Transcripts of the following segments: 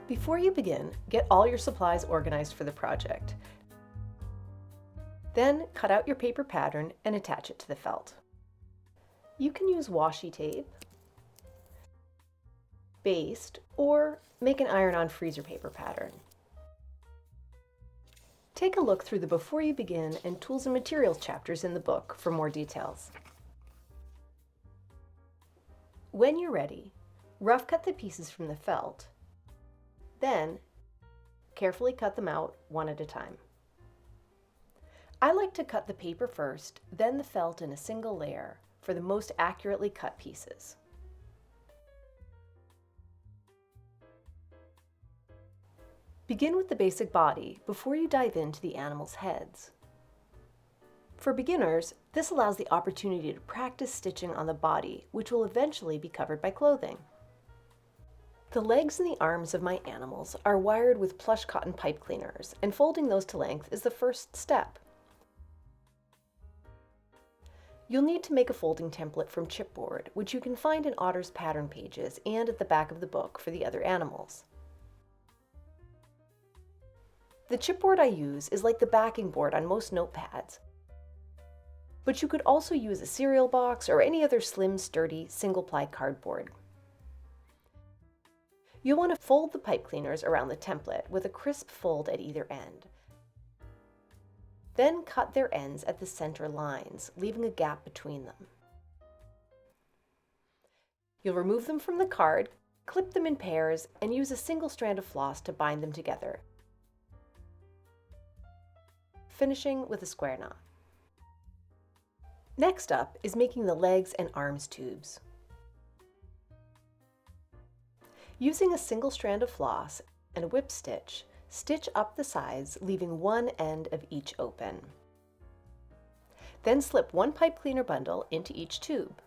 Before you begin, get all your supplies organized for the project. Then cut out your paper pattern and attach it to the felt. You can use washi tape, baste, or make an iron-on freezer paper pattern. Take a look through the Before You Begin and Tools and Materials chapters in the book for more details. When you're ready, rough cut the pieces from the felt, then carefully cut them out one at a time. I like to cut the paper first, then the felt in a single layer for the most accurately cut pieces. Begin with the basic body before you dive into the animals' heads. For beginners, this allows the opportunity to practice stitching on the body, which will eventually be covered by clothing. The legs and the arms of my animals are wired with plush cotton pipe cleaners, and folding those to length is the first step. You'll need to make a folding template from chipboard, which you can find in Otter's pattern pages and at the back of the book for the other animals. The chipboard I use is like the backing board on most notepads, but you could also use a cereal box or any other slim, sturdy, single-ply cardboard. You'll want to fold the pipe cleaners around the template with a crisp fold at either end. Then cut their ends at the center lines, leaving a gap between them. You'll remove them from the card, clip them in pairs, and use a single strand of floss to bind them together, finishing with a square knot. Next up is making the legs and arms tubes. Using a single strand of floss and a whip stitch, stitch up the sides, leaving one end of each open. Then slip one pipe cleaner bundle into each tube.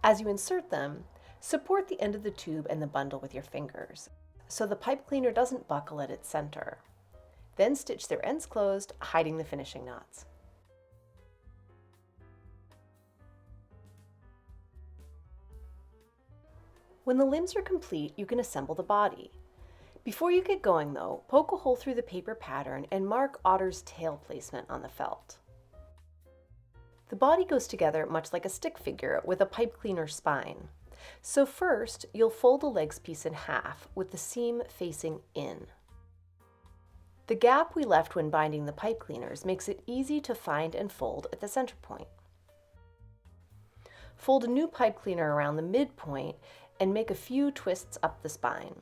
As you insert them, support the end of the tube and the bundle with your fingers, so the pipe cleaner doesn't buckle at its center. Then stitch their ends closed, hiding the finishing knots. When the limbs are complete, you can assemble the body. Before you get going though, poke a hole through the paper pattern and mark Otter's tail placement on the felt. The body goes together much like a stick figure with a pipe cleaner spine. So first, you'll fold the legs piece in half with the seam facing in. The gap we left when binding the pipe cleaners makes it easy to find and fold at the center point. Fold a new pipe cleaner around the midpoint and make a few twists up the spine.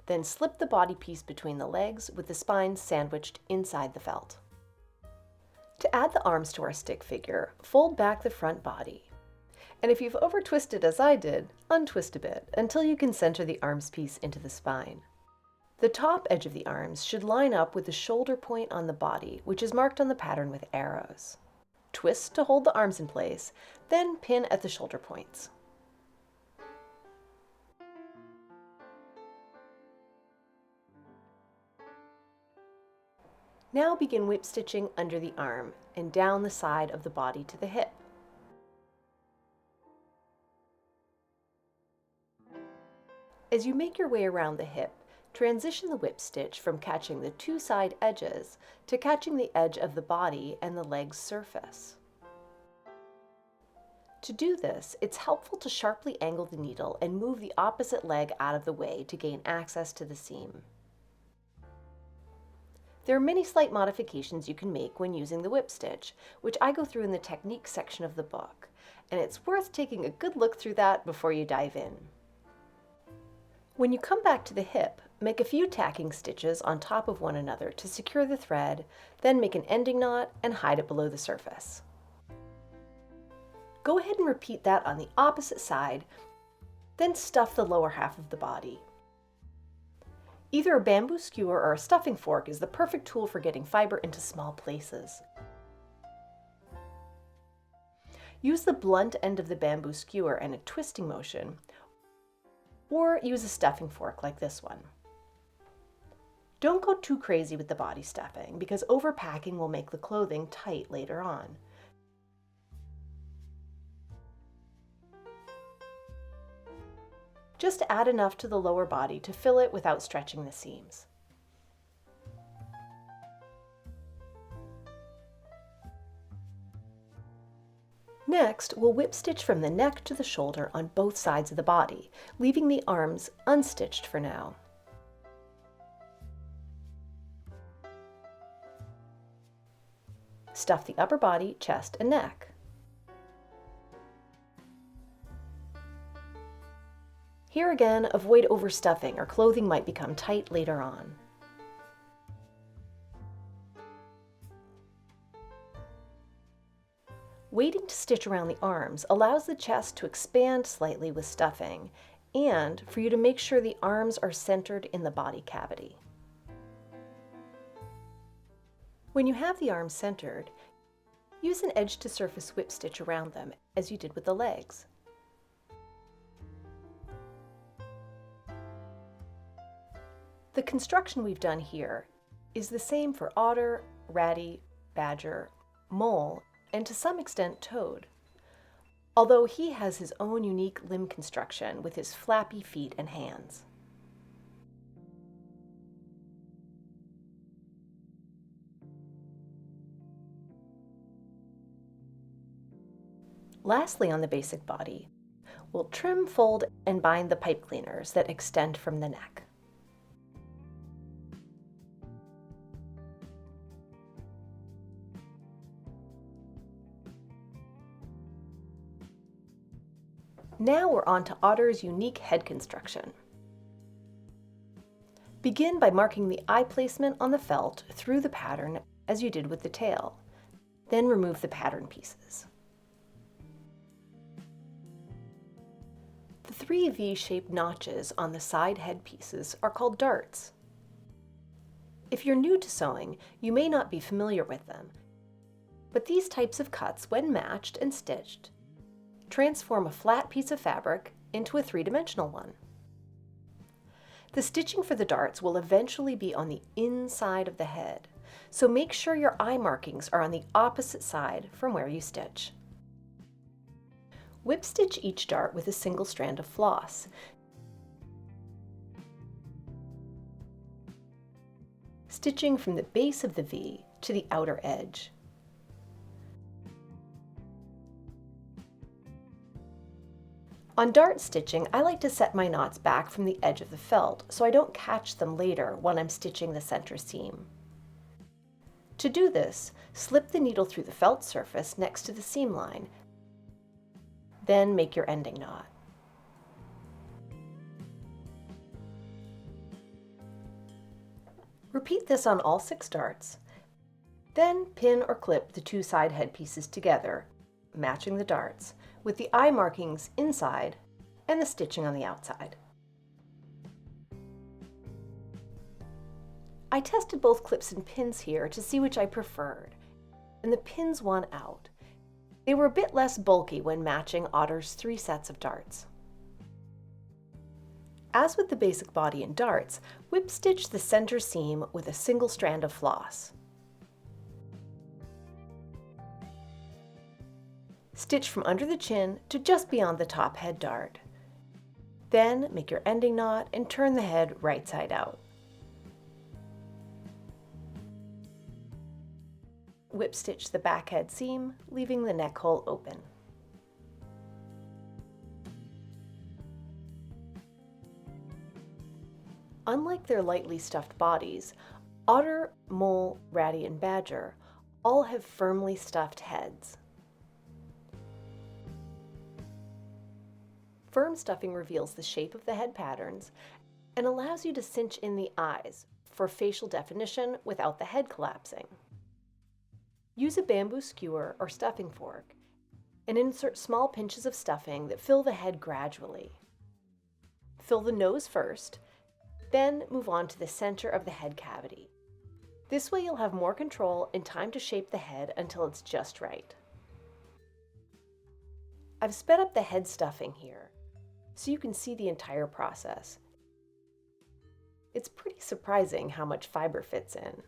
Then slip the body piece between the legs with the spine sandwiched inside the felt. To add the arms to our stick figure, fold back the front body. And if you've over-twisted as I did, untwist a bit until you can center the arms piece into the spine. The top edge of the arms should line up with the shoulder point on the body, which is marked on the pattern with arrows. Twist to hold the arms in place, then pin at the shoulder points. Now begin whip stitching under the arm and down the side of the body to the hip. As you make your way around the hip, transition the whip stitch from catching the two side edges to catching the edge of the body and the leg's surface. To do this, it's helpful to sharply angle the needle and move the opposite leg out of the way to gain access to the seam. There are many slight modifications you can make when using the whip stitch, which I go through in the technique section of the book, and it's worth taking a good look through that before you dive in. When you come back to the hip, make a few tacking stitches on top of one another to secure the thread, then make an ending knot and hide it below the surface. Go ahead and repeat that on the opposite side, then stuff the lower half of the body. Either a bamboo skewer or a stuffing fork is the perfect tool for getting fiber into small places. Use the blunt end of the bamboo skewer and a twisting motion, or use a stuffing fork like this one. Don't go too crazy with the body stuffing because overpacking will make the clothing tight later on. Just add enough to the lower body to fill it without stretching the seams. Next, we'll whip stitch from the neck to the shoulder on both sides of the body, leaving the arms unstitched for now. Stuff the upper body, chest, and neck. Here again, avoid overstuffing or clothing might become tight later on. Waiting to stitch around the arms allows the chest to expand slightly with stuffing and for you to make sure the arms are centered in the body cavity. When you have the arms centered, use an edge to surface whip stitch around them as you did with the legs. The construction we've done here is the same for otter, ratty, badger, mole, and to some extent toad, although he has his own unique limb construction with his flappy feet and hands. Lastly, on the basic body, we'll trim, fold, and bind the pipe cleaners that extend from the neck. Now we're on to Otter's unique head construction. Begin by marking the eye placement on the felt through the pattern as you did with the tail. Then remove the pattern pieces. The 3 V-shaped notches on the side head pieces are called darts. If you're new to sewing, you may not be familiar with them, but these types of cuts, when matched and stitched, transform a flat piece of fabric into a 3-dimensional one. The stitching for the darts will eventually be on the inside of the head, so make sure your eye markings are on the opposite side from where you stitch. Whip stitch each dart with a single strand of floss. Stitching from the base of the V to the outer edge. On dart stitching, I like to set my knots back from the edge of the felt so I don't catch them later when I'm stitching the center seam. To do this, slip the needle through the felt surface next to the seam line, then make your ending knot. Repeat this on all 6 darts, then pin or clip the 2 side head pieces together, matching the darts, with the eye markings inside and the stitching on the outside. I tested both clips and pins here to see which I preferred, and the pins won out. They were a bit less bulky when matching Otter's 3 sets of darts. As with the basic body and darts, whip stitch the center seam with a single strand of floss. Stitch from under the chin to just beyond the top head dart. Then make your ending knot and turn the head right side out. Whip stitch the back head seam, leaving the neck hole open. Unlike their lightly stuffed bodies, otter, mole, ratty, and badger all have firmly stuffed heads. Firm stuffing reveals the shape of the head patterns and allows you to cinch in the eyes for facial definition without the head collapsing. Use a bamboo skewer or stuffing fork and insert small pinches of stuffing that fill the head gradually. Fill the nose first, then move on to the center of the head cavity. This way you'll have more control and time to shape the head until it's just right. I've sped up the head stuffing here so you can see the entire process. It's pretty surprising how much fiber fits in.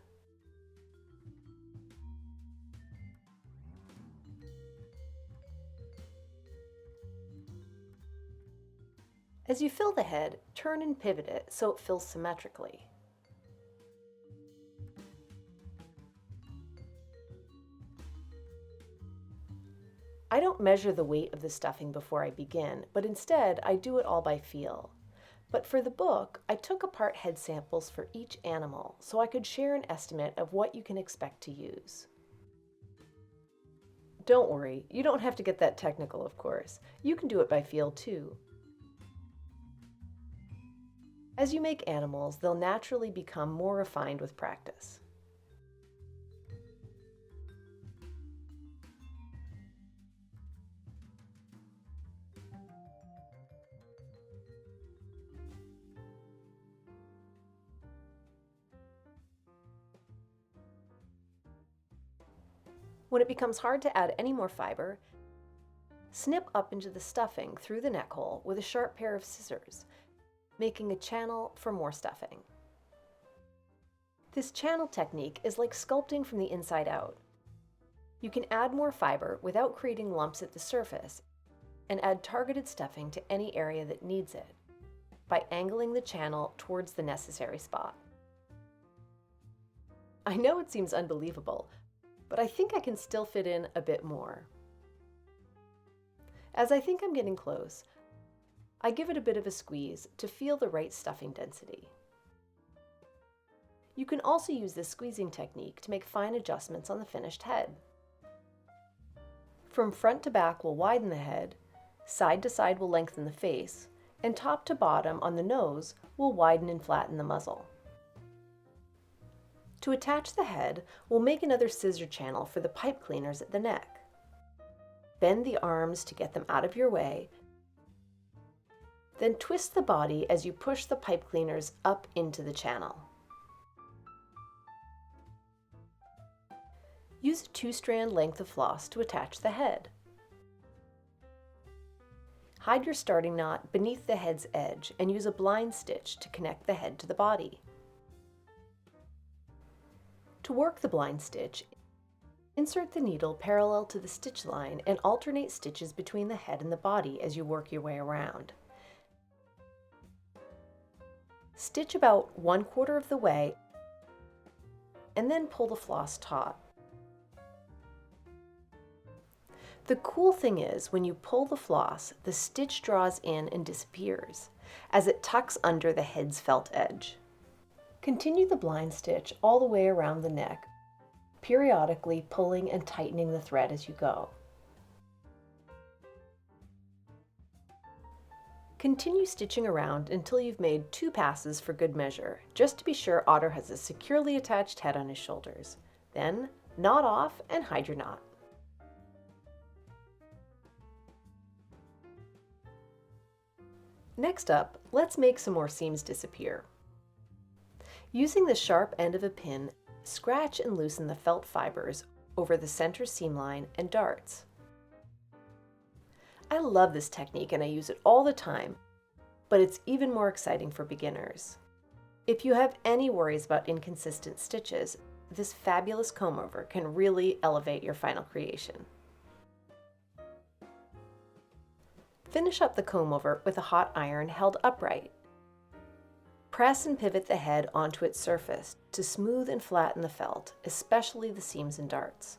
As you fill the head, turn and pivot it so it fills symmetrically. I don't measure the weight of the stuffing before I begin, but instead I do it all by feel. But for the book, I took apart head samples for each animal so I could share an estimate of what you can expect to use. Don't worry, you don't have to get that technical, of course. You can do it by feel too. As you make animals, they'll naturally become more refined with practice. When it becomes hard to add any more fiber, snip up into the stuffing through the neck hole with a sharp pair of scissors, making a channel for more stuffing. This channel technique is like sculpting from the inside out. You can add more fiber without creating lumps at the surface and add targeted stuffing to any area that needs it by angling the channel towards the necessary spot. I know it seems unbelievable, but I think I can still fit in a bit more. As I think I'm getting close, I give it a bit of a squeeze to feel the right stuffing density. You can also use this squeezing technique to make fine adjustments on the finished head. From front to back we'll widen the head, side to side we'll lengthen the face, and top to bottom on the nose we'll widen and flatten the muzzle. To attach the head, we'll make another scissor channel for the pipe cleaners at the neck. Bend the arms to get them out of your way, then twist the body as you push the pipe cleaners up into the channel. Use a 2-strand length of floss to attach the head. Hide your starting knot beneath the head's edge and use a blind stitch to connect the head to the body. To work the blind stitch, insert the needle parallel to the stitch line and alternate stitches between the head and the body as you work your way around. Stitch about 1/4 of the way and then pull the floss taut. The cool thing is, when you pull the floss, the stitch draws in and disappears as it tucks under the head's felt edge. Continue the blind stitch all the way around the neck, periodically pulling and tightening the thread as you go. Continue stitching around until you've made 2 passes for good measure, just to be sure Otter has a securely attached head on his shoulders. Then knot off and hide your knot. Next up, let's make some more seams disappear. Using the sharp end of a pin, scratch and loosen the felt fibers over the center seam line and darts. I love this technique and I use it all the time, but it's even more exciting for beginners. If you have any worries about inconsistent stitches, this fabulous comb over can really elevate your final creation. Finish up the comb over with a hot iron held upright. Press and pivot the head onto its surface to smooth and flatten the felt, especially the seams and darts.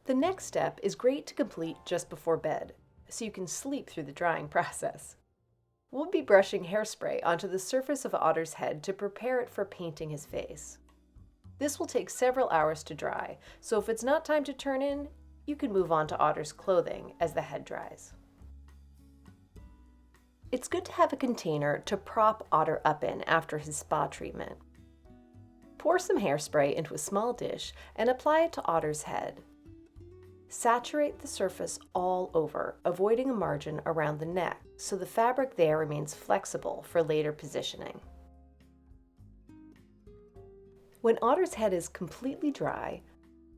The next step is great to complete just before bed, so you can sleep through the drying process. We'll be brushing hairspray onto the surface of Otter's head to prepare it for painting his face. This will take several hours to dry, so if it's not time to turn in, you can move on to Otter's clothing as the head dries. It's good to have a container to prop Otter up in after his spa treatment. Pour some hairspray into a small dish and apply it to Otter's head. Saturate the surface all over, avoiding a margin around the neck so the fabric there remains flexible for later positioning. When Otter's head is completely dry,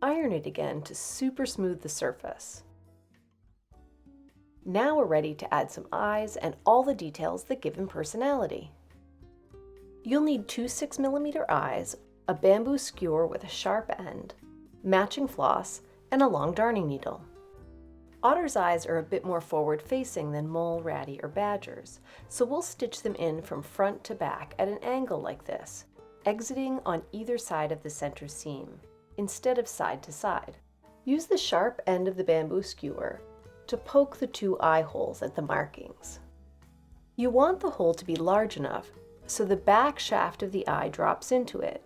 iron it again to super smooth the surface. Now we're ready to add some eyes and all the details that give him personality. You'll need 2 6mm eyes, a bamboo skewer with a sharp end, matching floss, and a long darning needle. Otter's eyes are a bit more forward-facing than mole, ratty, or badger's, so we'll stitch them in from front to back at an angle like this, exiting on either side of the center seam, instead of side to side. Use the sharp end of the bamboo skewer to poke the 2 eye holes at the markings. You want the hole to be large enough so the back shaft of the eye drops into it.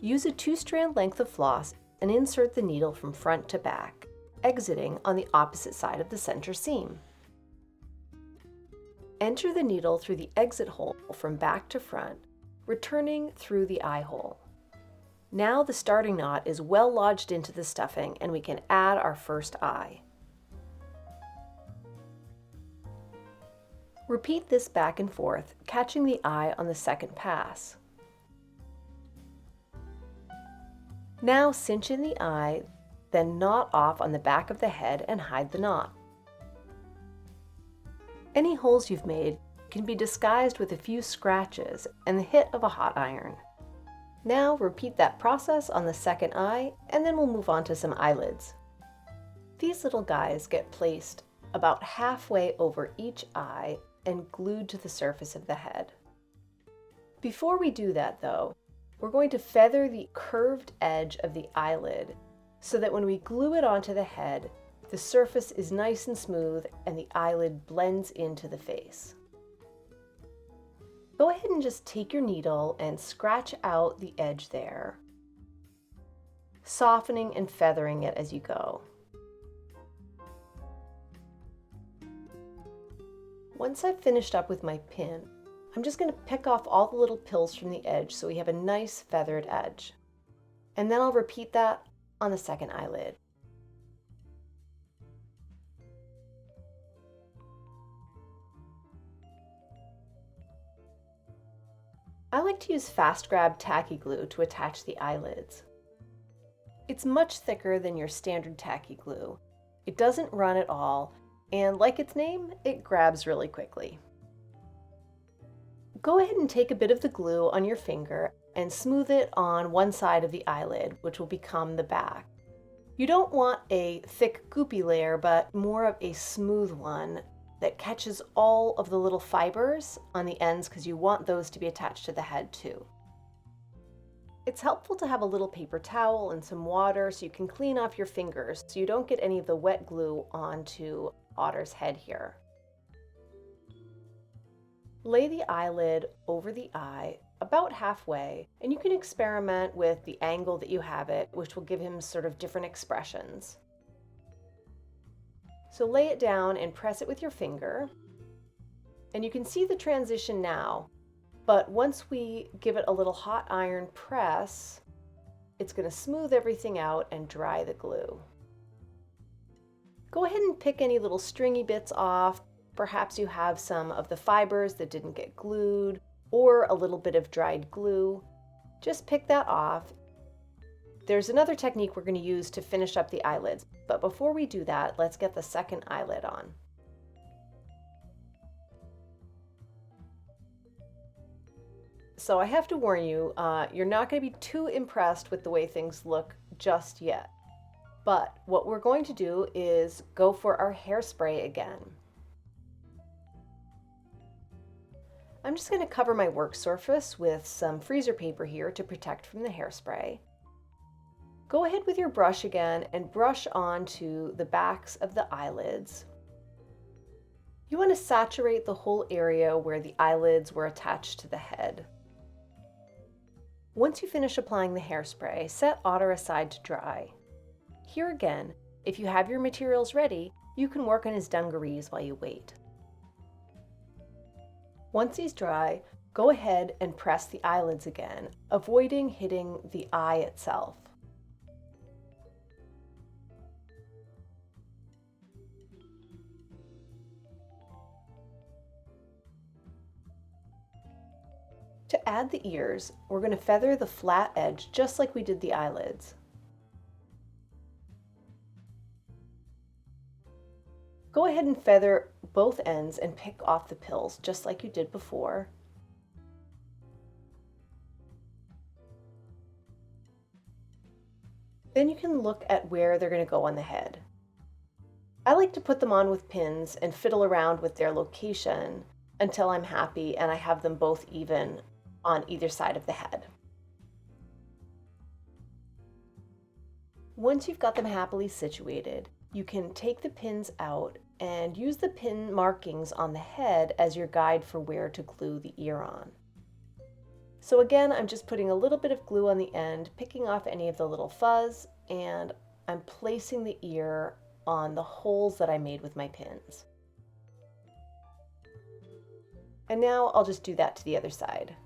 Use a 2-strand length of floss and insert the needle from front to back, exiting on the opposite side of the center seam. Enter the needle through the exit hole from back to front, returning through the eye hole. Now the starting knot is well lodged into the stuffing and we can add our first eye. Repeat this back and forth, catching the eye on the second pass. Now cinch in the eye, then knot off on the back of the head and hide the knot. Any holes you've made can be disguised with a few scratches and the hit of a hot iron. Now repeat that process on the second eye, and then we'll move on to some eyelids. These little guys get placed about halfway over each eye and glued to the surface of the head. Before we do that though, we're going to feather the curved edge of the eyelid so that when we glue it onto the head, the surface is nice and smooth and the eyelid blends into the face. Go ahead and just take your needle and scratch out the edge there, softening and feathering it as you go. Once I've finished up with my pin, I'm just going to pick off all the little pills from the edge so we have a nice feathered edge. And then I'll repeat that on the second eyelid. I like to use fast grab tacky glue to attach the eyelids. It's much thicker than your standard tacky glue. It doesn't run at all, and like its name, it grabs really quickly. Go ahead and take a bit of the glue on your finger and smooth it on one side of the eyelid, which will become the back. You don't want a thick goopy layer, but more of a smooth one that catches all of the little fibers on the ends because you want those to be attached to the head too. It's helpful to have a little paper towel and some water so you can clean off your fingers so you don't get any of the wet glue onto Otter's head here. Lay the eyelid over the eye about halfway, and you can experiment with the angle that you have it, which will give him sort of different expressions. So lay it down and press it with your finger, and you can see the transition now, but once we give it a little hot iron press, it's going to smooth everything out and dry the glue. Go ahead and pick any little stringy bits off. Perhaps you have some of the fibers that didn't get glued, or a little bit of dried glue. Just pick that off. There's another technique we're going to use to finish up the eyelids, but before we do that, let's get the second eyelid on. So I have to warn you, you're not going to be too impressed with the way things look just yet. But what we're going to do is go for our hairspray again. I'm just going to cover my work surface with some freezer paper here to protect from the hairspray. Go ahead with your brush again and brush onto the backs of the eyelids. You want to saturate the whole area where the eyelids were attached to the head. Once you finish applying the hairspray, set Otter aside to dry. Here again, if you have your materials ready, you can work on his dungarees while you wait. Once he's dry, go ahead and press the eyelids again, avoiding hitting the eye itself. To add the ears, we're going to feather the flat edge just like we did the eyelids. Go ahead and feather both ends and pick off the pills just like you did before. Then you can look at where they're going to go on the head. I like to put them on with pins and fiddle around with their location until I'm happy and I have them both even on either side of the head. Once you've got them happily situated, you can take the pins out and use the pin markings on the head as your guide for where to glue the ear on. So again, I'm just putting a little bit of glue on the end, picking off any of the little fuzz, and I'm placing the ear on the holes that I made with my pins. And now I'll just do that to the other side.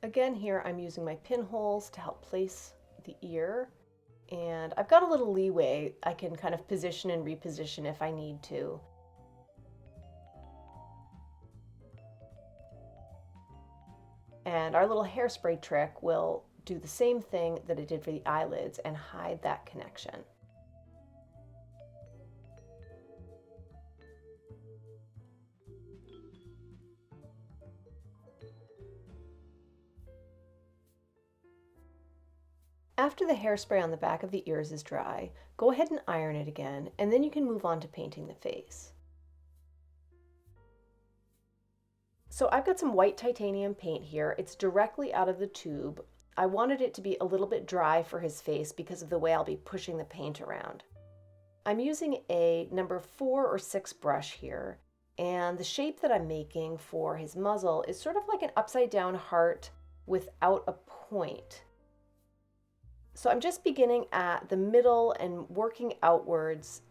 Again, here I'm using my pinholes to help place the ear, and I've got a little leeway. I can kind of position and reposition if I need to. And our little hairspray trick will do the same thing that it did for the eyelids and hide that connection. After the hairspray on the back of the ears is dry, go ahead and iron it again, and then you can move on to painting the face. So I've got some white titanium paint here. It's directly out of the tube. I wanted it to be a little bit dry for his face because of the way I'll be pushing the paint around. I'm using a number 4 or 6 brush here, and the shape that I'm making for his muzzle is sort of like an upside down heart without a point. So I'm just beginning at the middle and working outwards.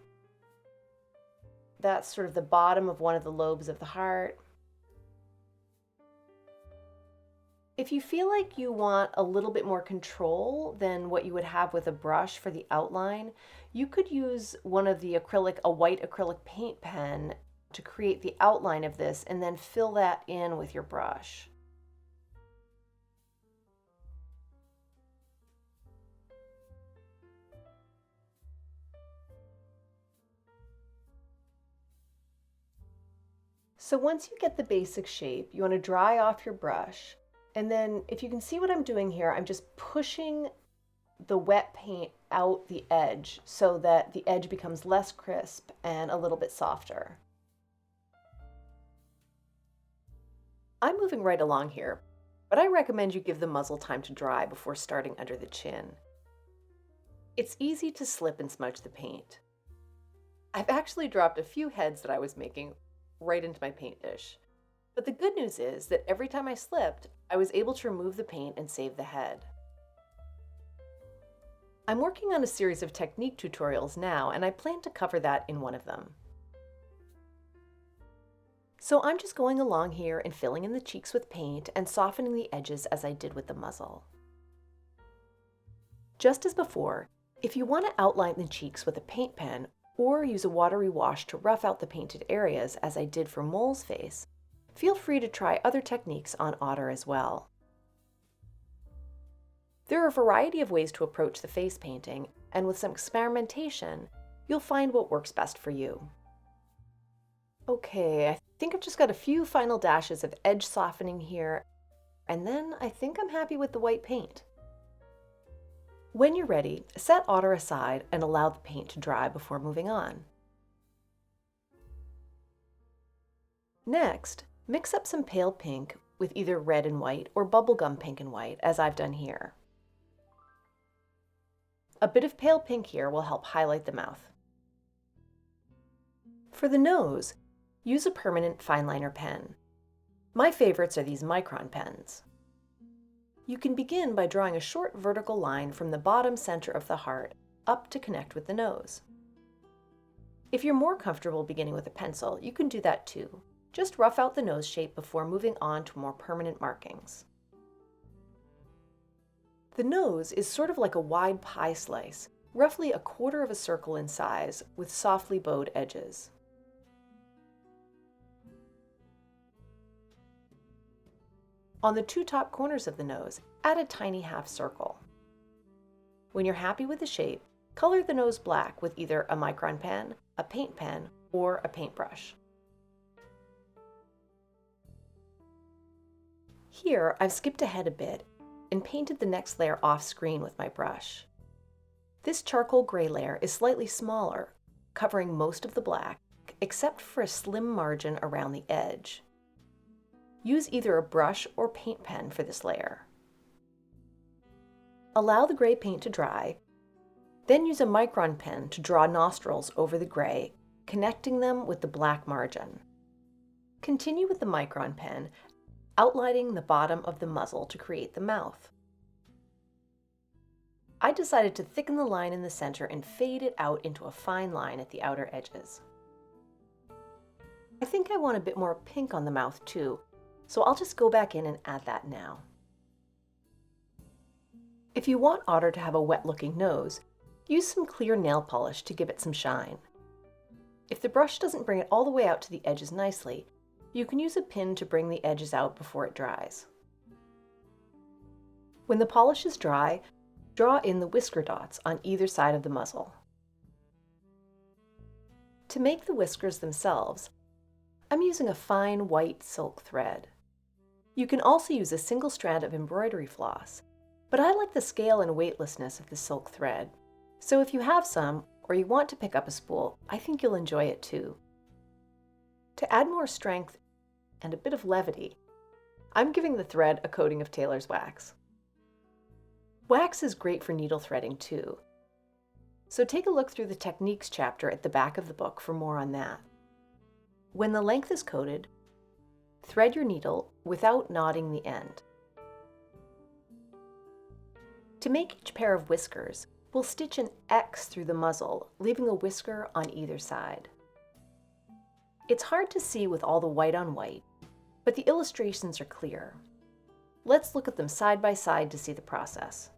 That's sort of the bottom of one of the lobes of the heart. If you feel like you want a little bit more control than what you would have with a brush for the outline, you could use one of the a white acrylic paint pen to create the outline of this and then fill that in with your brush. So once you get the basic shape, you want to dry off your brush. And then if you can see what I'm doing here, I'm just pushing the wet paint out the edge so that the edge becomes less crisp and a little bit softer. I'm moving right along here, but I recommend you give the muzzle time to dry before starting under the chin. It's easy to slip and smudge the paint. I've actually dropped a few heads that I was making right into my paint dish. But the good news is that every time I slipped, I was able to remove the paint and save the head. I'm working on a series of technique tutorials now, and I plan to cover that in one of them. So I'm just going along here and filling in the cheeks with paint and softening the edges as I did with the muzzle. Just as before, if you want to outline the cheeks with a paint pen or use a watery wash to rough out the painted areas as I did for Mole's face, feel free to try other techniques on Otter as well. There are a variety of ways to approach the face painting, and with some experimentation, you'll find what works best for you. Okay, I think I've just got a few final dashes of edge softening here, and then I think I'm happy with the white paint. When you're ready, set Otter aside and allow the paint to dry before moving on. Next, mix up some pale pink with either red and white or bubblegum pink and white, as I've done here. A bit of pale pink here will help highlight the mouth. For the nose, use a permanent fineliner pen. My favorites are these micron pens. You can begin by drawing a short vertical line from the bottom center of the heart up to connect with the nose. If you're more comfortable beginning with a pencil, you can do that too. Just rough out the nose shape before moving on to more permanent markings. The nose is sort of like a wide pie slice, roughly a quarter of a circle in size, with softly bowed edges. On the two top corners of the nose, add a tiny half circle. When you're happy with the shape, color the nose black with either a micron pen, a paint pen, or a paintbrush. Here, I've skipped ahead a bit and painted the next layer off screen with my brush. This charcoal gray layer is slightly smaller, covering most of the black, except for a slim margin around the edge. Use either a brush or paint pen for this layer. Allow the gray paint to dry, then use a micron pen to draw nostrils over the gray, connecting them with the black margin. Continue with the micron pen, outlining the bottom of the muzzle to create the mouth. I decided to thicken the line in the center and fade it out into a fine line at the outer edges. I think I want a bit more pink on the mouth too, so I'll just go back in and add that now. If you want Otter to have a wet-looking nose, use some clear nail polish to give it some shine. If the brush doesn't bring it all the way out to the edges nicely, you can use a pin to bring the edges out before it dries. When the polish is dry, draw in the whisker dots on either side of the muzzle. To make the whiskers themselves, I'm using a fine white silk thread. You can also use a single strand of embroidery floss, but I like the scale and weightlessness of the silk thread, so if you have some, or you want to pick up a spool, I think you'll enjoy it too. To add more strength and a bit of levity, I'm giving the thread a coating of tailor's wax. Wax is great for needle threading too, so take a look through the techniques chapter at the back of the book for more on that. When the length is coated, thread your needle without knotting the end. To make each pair of whiskers, we'll stitch an X through the muzzle, leaving a whisker on either side. It's hard to see with all the white on white, but the illustrations are clear. Let's look at them side by side to see the process.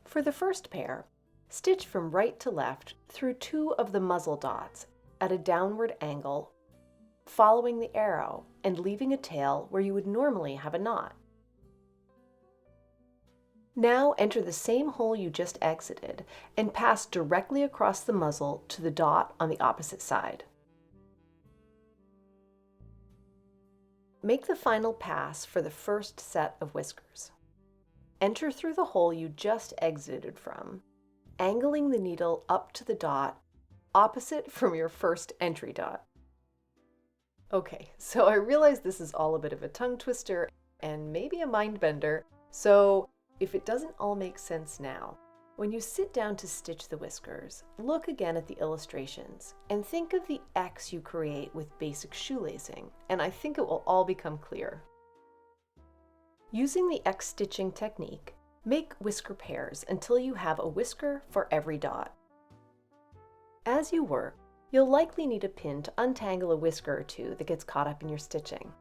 For the first pair, stitch from right to left through two of the muzzle dots at a downward angle, following the arrow and leaving a tail where you would normally have a knot. Now enter the same hole you just exited and pass directly across the muzzle to the dot on the opposite side. Make the final pass for the first set of whiskers. Enter through the hole you just exited from, angling the needle up to the dot opposite from your first entry dot. Okay, so I realize this is all a bit of a tongue twister and maybe a mind bender, so if it doesn't all make sense now, when you sit down to stitch the whiskers, look again at the illustrations and think of the X you create with basic shoelacing, and I think it will all become clear. Using the X stitching technique, make whisker pairs until you have a whisker for every dot. As you work, you'll likely need a pin to untangle a whisker or two that gets caught up in your stitching.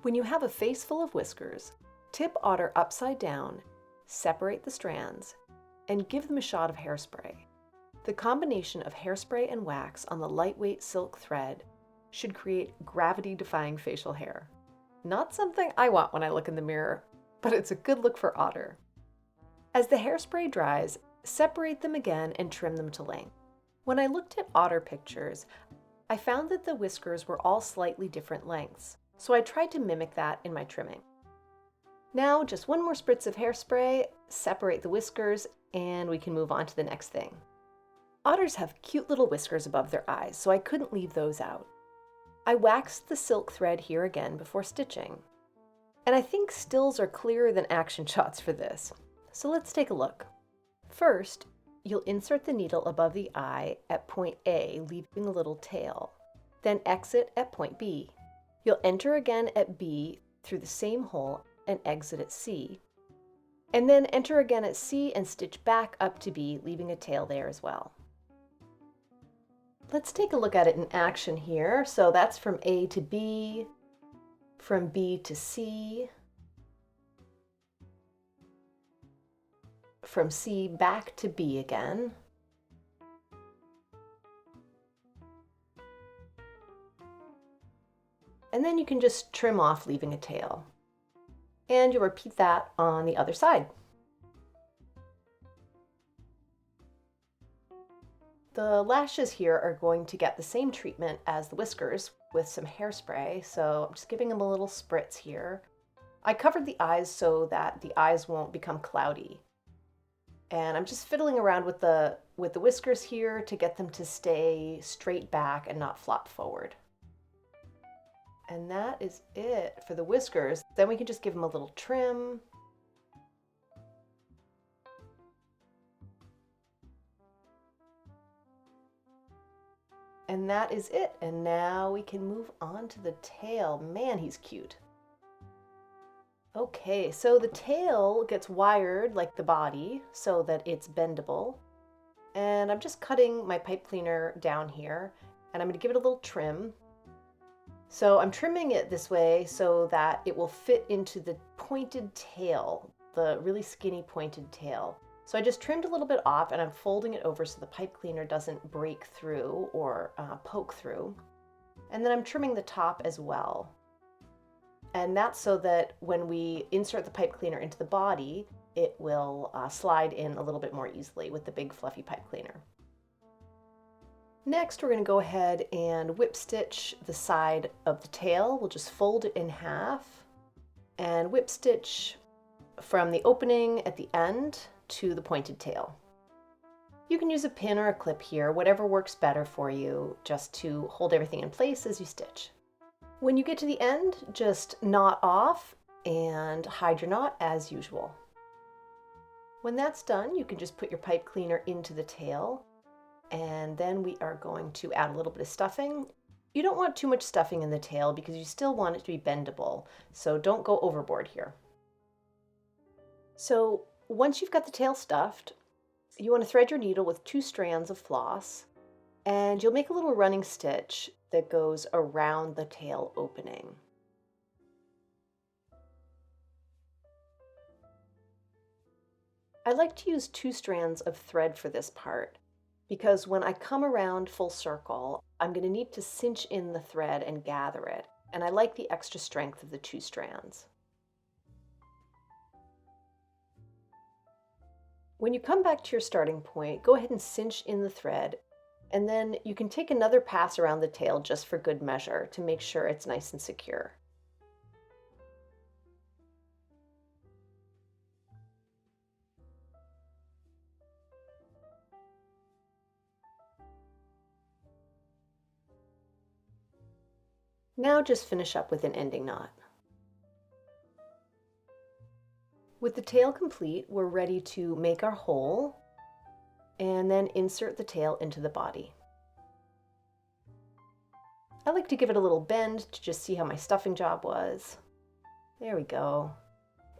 When you have a face full of whiskers, tip Otter upside down, separate the strands, and give them a shot of hairspray. The combination of hairspray and wax on the lightweight silk thread should create gravity-defying facial hair. Not something I want when I look in the mirror, but it's a good look for Otter. As the hairspray dries, separate them again and trim them to length. When I looked at Otter pictures, I found that the whiskers were all slightly different lengths, so I tried to mimic that in my trimming. Now, just one more spritz of hairspray, separate the whiskers, and we can move on to the next thing. Otters have cute little whiskers above their eyes, so I couldn't leave those out. I waxed the silk thread here again before stitching. And I think stills are clearer than action shots for this, so let's take a look. First, you'll insert the needle above the eye at point A, leaving a little tail. Then exit at point B. You'll enter again at B through the same hole and exit at C. And then enter again at C and stitch back up to B, leaving a tail there as well. Let's take a look at it in action here. So that's from A to B, from B to C, from C back to B again, and then you can just trim off, leaving a tail. And you'll repeat that on the other side. The lashes here are going to get the same treatment as the whiskers with some hairspray, so I'm just giving them a little spritz here. I covered the eyes so that the eyes won't become cloudy. And I'm just fiddling around with the whiskers here to get them to stay straight back and not flop forward. And that is it for the whiskers. Then we can just give them a little trim. And that is it. And now we can move on to the tail. Man, he's cute. Okay, so the tail gets wired like the body so that it's bendable. And I'm just cutting my pipe cleaner down here, and I'm going to give it a little trim. So I'm trimming it this way so that it will fit into the pointed tail, the really skinny pointed tail. So I just trimmed a little bit off, and I'm folding it over so the pipe cleaner doesn't break through or poke through. And then I'm trimming the top as well. And that's so that when we insert the pipe cleaner into the body, it will slide in a little bit more easily with the big fluffy pipe cleaner. Next, we're going to go ahead and whip stitch the side of the tail. We'll just fold it in half and whip stitch from the opening at the end to the pointed tail. You can use a pin or a clip here, whatever works better for you, just to hold everything in place as you stitch. When you get to the end, just knot off and hide your knot as usual. When that's done, you can just put your pipe cleaner into the tail, and then we are going to add a little bit of stuffing. You don't want too much stuffing in the tail because you still want it to be bendable, so don't go overboard here. So once you've got the tail stuffed, you want to thread your needle with 2 strands of floss, and you'll make a little running stitch that goes around the tail opening. I like to use 2 strands of thread for this part because when I come around full circle, I'm going to need to cinch in the thread and gather it, and I like the extra strength of the 2 strands. When you come back to your starting point, go ahead and cinch in the thread, and then you can take another pass around the tail just for good measure to make sure it's nice and secure. Now just finish up with an ending knot. With the tail complete, we're ready to make our hole and then insert the tail into the body. I like to give it a little bend to just see how my stuffing job was. There we go.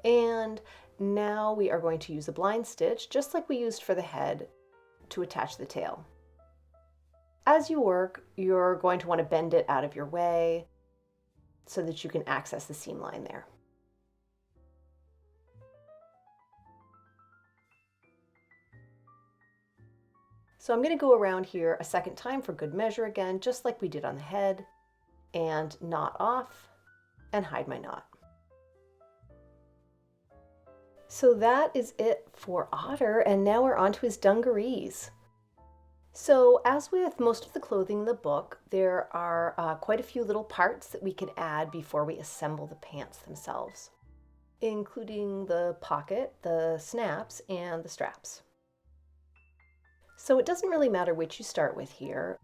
And now we are going to use a blind stitch, just like we used for the head, to attach the tail. As you work, you're going to want to bend it out of your way so that you can access the seam line there. So I'm going to go around here a second time for good measure again, just like we did on the head, and knot off and hide my knot. So that is it for Otter, and now we're on to his dungarees. So as with most of the clothing in the book, there are quite a few little parts that we can add before we assemble the pants themselves, including the pocket, the snaps, and the straps. So it doesn't really matter which you start with here,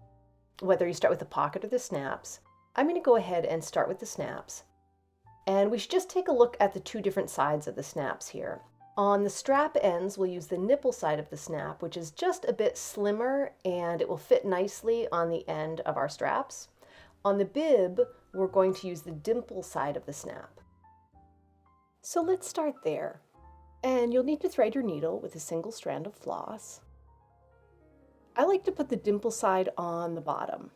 whether you start with the pocket or the snaps. I'm going to go ahead and start with the snaps. And we should just take a look at the 2 different sides of the snaps here. On the strap ends, we'll use the nipple side of the snap, which is just a bit slimmer and it will fit nicely on the end of our straps. On the bib, we're going to use the dimple side of the snap. So let's start there. And you'll need to thread your needle with a single strand of floss. I like to put the dimple side on the bottom.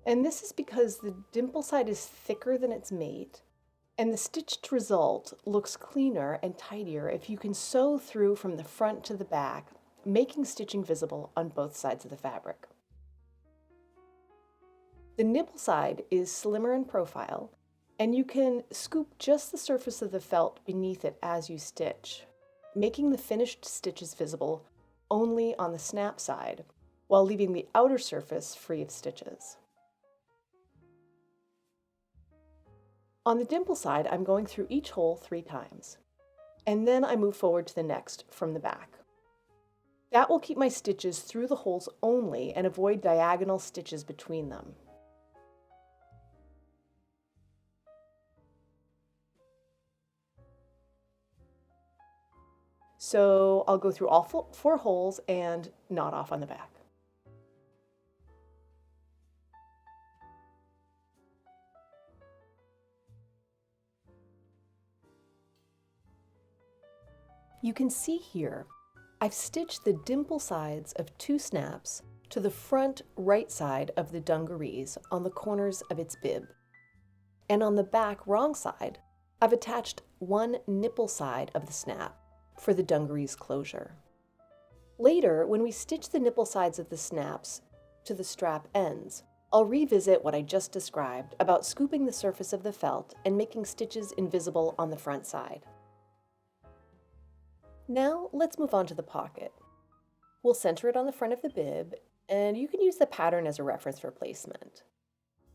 And this is because the dimple side is thicker than its mate, and the stitched result looks cleaner and tidier if you can sew through from the front to the back, making stitching visible on both sides of the fabric. The nipple side is slimmer in profile, and you can scoop just the surface of the felt beneath it as you stitch, making the finished stitches visible only on the snap side, while leaving the outer surface free of stitches. On the dimple side, I'm going through each hole 3 times, and then I move forward to the next from the back. That will keep my stitches through the holes only and avoid diagonal stitches between them. So I'll go through all 4 holes and knot off on the back. You can see here, I've stitched the dimple sides of 2 snaps to the front right side of the dungarees on the corners of its bib. And on the back wrong side, I've attached 1 nipple side of the snap for the dungarees closure. Later, when we stitch the nipple sides of the snaps to the strap ends, I'll revisit what I just described about scooping the surface of the felt and making stitches invisible on the front side. Now let's move on to the pocket. We'll center it on the front of the bib, and you can use the pattern as a reference for placement.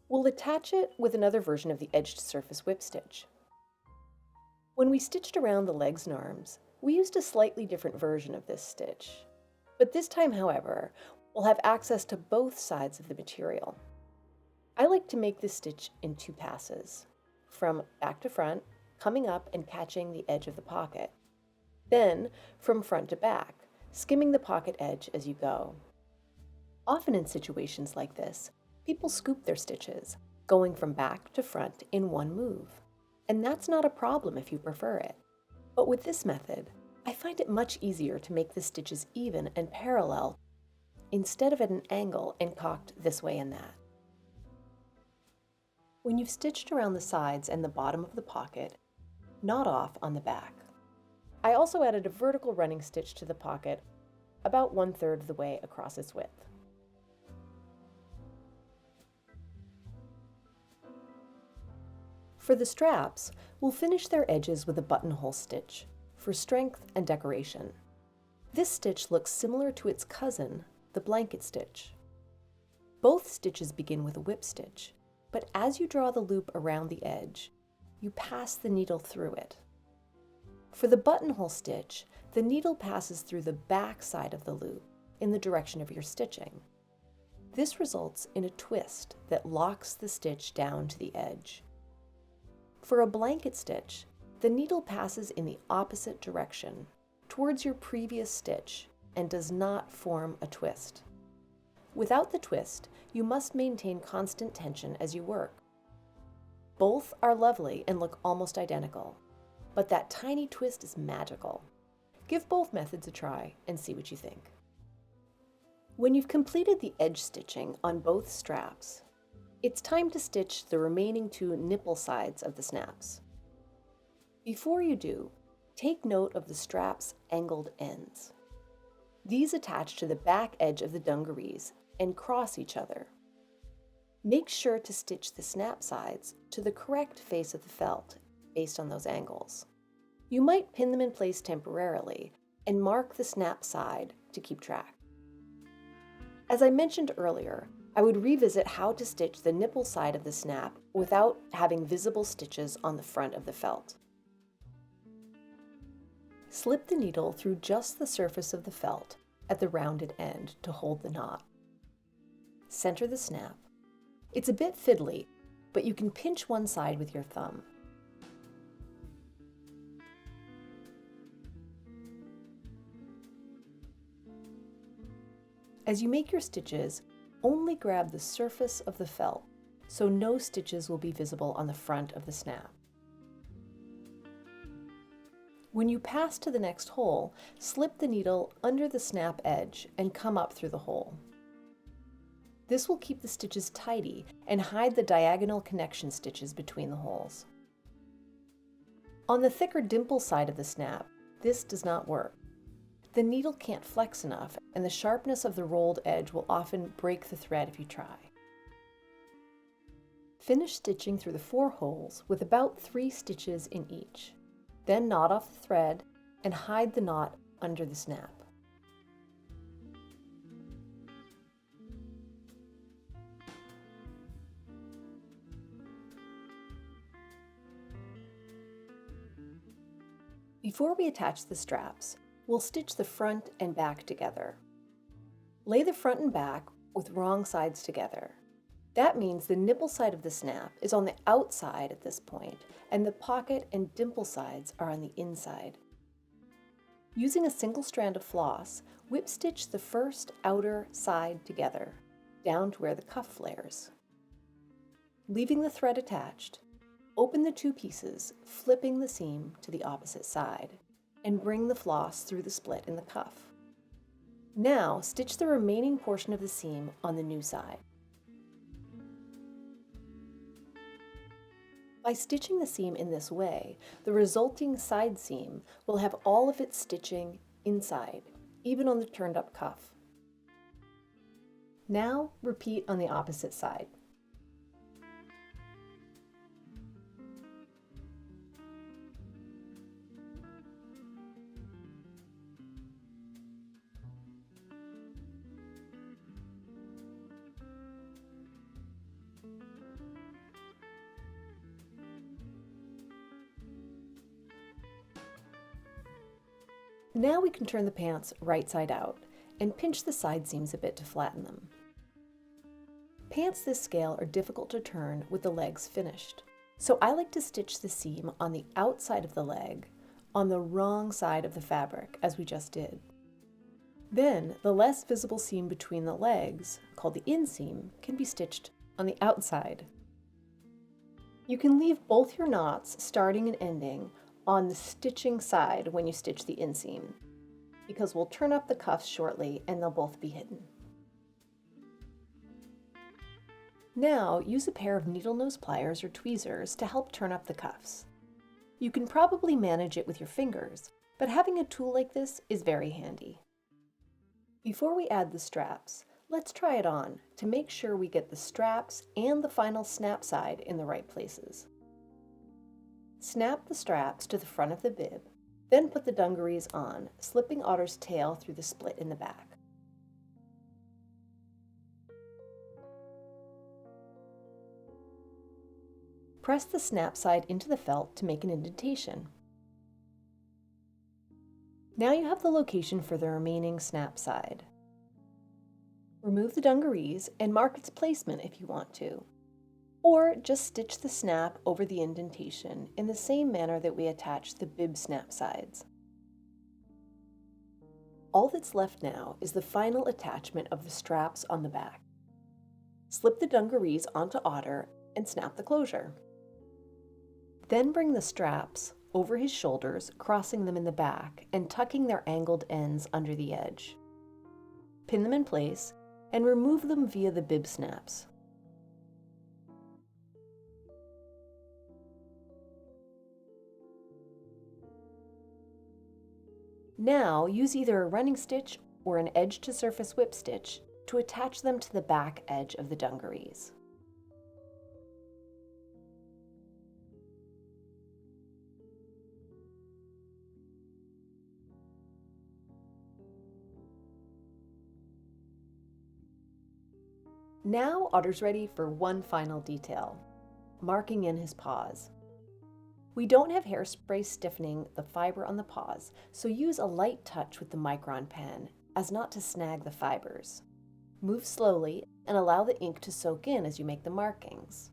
We'll attach it with another version of the edged surface whip stitch. When we stitched around the legs and arms, we used a slightly different version of this stitch. But this time, however, we'll have access to both sides of the material. I like to make this stitch in 2 passes, from back to front, coming up and catching the edge of the pocket. Then, from front to back, skimming the pocket edge as you go. Often in situations like this, people scoop their stitches, going from back to front in one move. And that's not a problem if you prefer it. But with this method, I find it much easier to make the stitches even and parallel instead of at an angle and cocked this way and that. When you've stitched around the sides and the bottom of the pocket, knot off on the back. I also added a vertical running stitch to the pocket about 1/3 of the way across its width. For the straps, we'll finish their edges with a buttonhole stitch for strength and decoration. This stitch looks similar to its cousin, the blanket stitch. Both stitches begin with a whip stitch, but as you draw the loop around the edge, you pass the needle through it. For the buttonhole stitch, the needle passes through the back side of the loop in the direction of your stitching. This results in a twist that locks the stitch down to the edge. For a blanket stitch, the needle passes in the opposite direction, towards your previous stitch, and does not form a twist. Without the twist, you must maintain constant tension as you work. Both are lovely and look almost identical, but that tiny twist is magical. Give both methods a try and see what you think. When you've completed the edge stitching on both straps, it's time to stitch the remaining 2 nipple sides of the snaps. Before you do, take note of the strap's angled ends. These attach to the back edge of the dungarees and cross each other. Make sure to stitch the snap sides to the correct face of the felt based on those angles. You might pin them in place temporarily and mark the snap side to keep track. As I mentioned earlier, I would revisit how to stitch the nipple side of the snap without having visible stitches on the front of the felt. Slip the needle through just the surface of the felt at the rounded end to hold the knot. Center the snap. It's a bit fiddly, but you can pinch one side with your thumb. As you make your stitches, only grab the surface of the felt, so no stitches will be visible on the front of the snap. When you pass to the next hole, slip the needle under the snap edge and come up through the hole. This will keep the stitches tidy and hide the diagonal connection stitches between the holes. On the thicker dimple side of the snap, this does not work. The needle can't flex enough, and the sharpness of the rolled edge will often break the thread if you try. Finish stitching through the 4 holes with about 3 stitches in each. Then knot off the thread and hide the knot under the snap. Before we attach the straps, we'll stitch the front and back together. Lay the front and back with wrong sides together. That means the nipple side of the snap is on the outside at this point, and the pocket and dimple sides are on the inside. Using a single strand of floss, whip stitch the first outer side together, down to where the cuff flares. Leaving the thread attached, open the two pieces, flipping the seam to the opposite side, and bring the floss through the split in the cuff. Now, stitch the remaining portion of the seam on the new side. By stitching the seam in this way, the resulting side seam will have all of its stitching inside, even on the turned up cuff. Now, repeat on the opposite side. Now we can turn the pants right side out and pinch the side seams a bit to flatten them. Pants this scale are difficult to turn with the legs finished, so I like to stitch the seam on the outside of the leg on the wrong side of the fabric, as we just did. Then the less visible seam between the legs, called the inseam, can be stitched on the outside. You can leave both your knots starting and ending on the stitching side when you stitch the inseam, because we'll turn up the cuffs shortly and they'll both be hidden. Now use a pair of needle nose pliers or tweezers to help turn up the cuffs. You can probably manage it with your fingers, but having a tool like this is very handy. Before we add the straps, let's try it on to make sure we get the straps and the final snap side in the right places. Snap the straps to the front of the bib, then put the dungarees on, slipping Otter's tail through the split in the back. Press the snap side into the felt to make an indentation. Now you have the location for the remaining snap side. Remove the dungarees and mark its placement if you want to. Or just stitch the snap over the indentation in the same manner that we attach the bib snap sides. All that's left now is the final attachment of the straps on the back. Slip the dungarees onto Otter and snap the closure. Then bring the straps over his shoulders, crossing them in the back and tucking their angled ends under the edge. Pin them in place and remove them via the bib snaps. Now use either a running stitch or an edge to surface whip stitch to attach them to the back edge of the dungarees. Now Otter's ready for one final detail, marking in his paws. We don't have hairspray stiffening the fiber on the paws, so use a light touch with the micron pen as not to snag the fibers. Move slowly and allow the ink to soak in as you make the markings.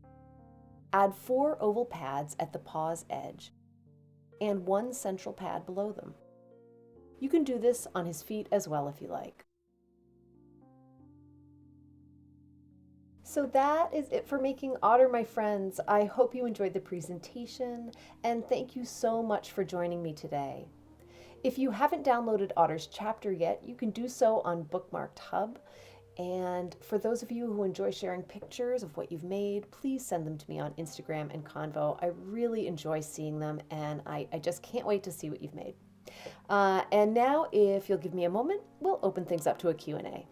Add 4 oval pads at the paw's edge and 1 central pad below them. You can do this on his feet as well if you like. So that is it for making Otter, my friends. I hope you enjoyed the presentation, and thank you so much for joining me today. If you haven't downloaded Otter's chapter yet, you can do so on Bookmarked Hub. And for those of you who enjoy sharing pictures of what you've made, please send them to me on Instagram and Convo. I really enjoy seeing them, and I just can't wait to see what you've made. And now, if you'll give me a moment, we'll open things up to a Q&A.